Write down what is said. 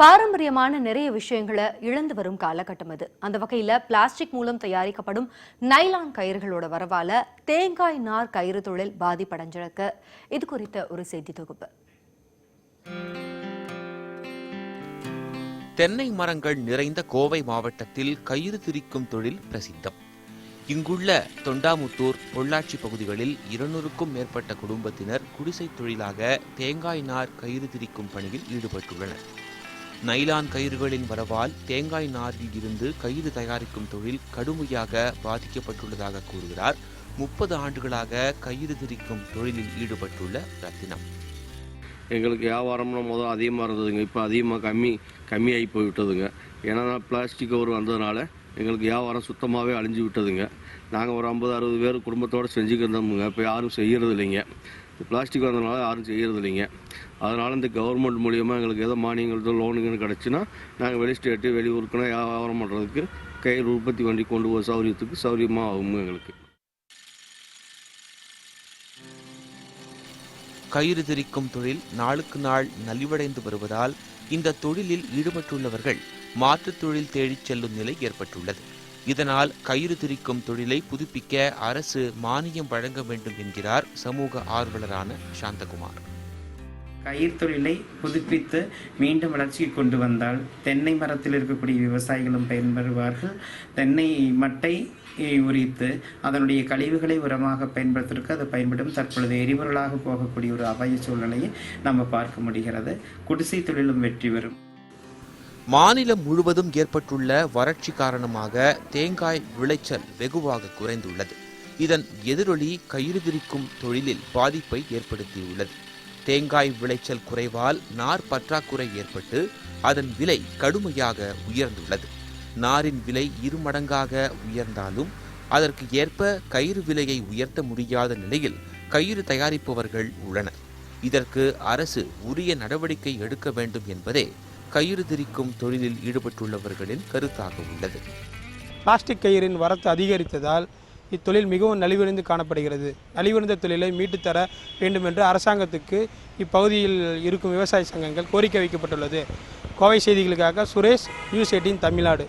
பாரம்பரியமான நிறைய விஷயங்களை இழந்து வரும் காலகட்டம் அது. அந்த வகையில் பிளாஸ்டிக் மூலம் தயாரிக்கப்படும் நைலான் கயிறுகளோட வரவால தேங்காய் நார் கயிறு தொழில் பாதிப்படைஞ்சிருக்கு. இது குறித்த ஒரு செய்தி தொகுப்பு. தென்னை மரங்கள் நிறைந்த கோவை மாவட்டத்தில் கயிறு திரிக்கும் தொழில் பிரசித்தம். இங்குள்ள தொண்டாமுத்தூர், பொள்ளாச்சி பகுதிகளில் 200க்கும் மேற்பட்ட குடும்பத்தினர் குடிசை தொழிலாக தேங்காய் நார் கயிறு திரிக்கும் பணியில் ஈடுபட்டுள்ளனர். நைலான் கயிறுகளின் வரவால் தேங்காய் நாரில் இருந்து கயிறு தயாரிக்கும் தொழில் கடுமையாக பாதிக்கப்பட்டுள்ளதாக கூறுகிறார் 30 ஆண்டுகளாக கயிறு திரிக்கும் தொழிலில் ஈடுபட்டுள்ள ரத்தினம். எங்களுக்கு வியாபாரம்னா முதல் அதிகமாக இருந்ததுங்க. இப்போ அதிகமாக கம்மியாகி போய்விட்டதுங்க. ஏன்னா பிளாஸ்டிக் கவர் வந்ததுனால எங்களுக்கு வியாபாரம் சுத்தமாகவே அழிஞ்சு விட்டதுங்க. நாங்கள் ஒரு 50-60 பேர் குடும்பத்தோடு செஞ்சுக்கிறோமுங்க. இப்போ யாரும் செய்கிறது இல்லைங்க. பிளாஸ்டிக் வந்ததுனால யாரும் செய்கிறது இல்லைங்க. அதனால் இந்த கவர்மெண்ட் மூலியமாக எங்களுக்கு ஏதோ மானியங்கள் லோனுங்கன்னு கிடச்சுன்னா நாங்கள் வெளி ஸ்டேட்டு வெளியூருக்குன்னா வியாபாரம் பண்ணுறதுக்கு கயிறு உற்பத்தி வண்டி கொண்டு போக சௌரியமாக ஆகும். எங்களுக்கு கயிறு திரிக்கும் தொழில் நாளுக்கு நாள் நலிவடைந்து வருவதால் இந்த தொழிலில் ஈடுபட்டுள்ளவர்கள் மாற்றுத் தொழில் தேடிச் செல்லும் நிலை ஏற்பட்டுள்ளது. இதனால் கயிறு திரிக்கும் தொழிலை புதுப்பிக்க அரசு மானியம் வழங்க வேண்டும் என்கிறார் சமூக ஆர்வலரான சாந்தகுமார். கயிறு தொழிலை புதுப்பித்து மீண்டும் வளர்ச்சிக்கு கொண்டு வந்தால் தென்னை மரத்தில் இருக்கக்கூடிய விவசாயிகளும் பயன்பெறுவார்கள். தென்னை மட்டை உரித்து அதனுடைய கழிவுகளை உரமாக பயன்படுத்துவதற்கு அது பயன்படும். தற்பொழுது எரிபொருளாக போகக்கூடிய ஒரு அபாய சூழ்நிலையை நம்ம பார்க்க முடிகிறது. குடிசை தொழிலும் வெற்றி பெறும். மாநிலம் முழுவதும் ஏற்பட்டுள்ள வறட்சி காரணமாக தேங்காய் விளைச்சல் வெகுவாக குறைந்துள்ளது. இதன் எதிரொலி கயிறு திரிக்கும் தொழிலில் பாதிப்பை ஏற்படுத்தியுள்ளது. தேங்காய் விளைச்சல் குறைவால் நார் பற்றாக்குறை ஏற்பட்டு அதன் விலை கடுமையாக உயர்ந்துள்ளது. நாரின் விலை 2 மடங்காக உயர்ந்தாலும் அதற்கு ஏற்ப கயிறு விலையை உயர்த்த முடியாத நிலையில் கயிறு தயாரிப்பவர்கள் உள்ளனர். இதற்கு அரசு உரிய நடவடிக்கை எடுக்க வேண்டும் என்பதே கயிறு திரிக்கும் தொழிலில் ஈடுபட்டுள்ளவர்களின் கருத்தாக உள்ளது. பிளாஸ்டிக் கயிறின் வரத்து அதிகரித்ததால் இத்தொழில் மிகவும் நலிவடைந்து காணப்படுகிறது. நலிவடைந்த தொழிலை மீட்டுத்தர வேண்டும் என்று அரசாங்கத்துக்கு இப்பகுதியில் இருக்கும் விவசாய சங்கங்கள் கோரிக்கை வைக்கப்பட்டுள்ளது. கோவை செய்திகளுக்காக சுரேஷ், நியூஸ் 18 தமிழ்நாடு.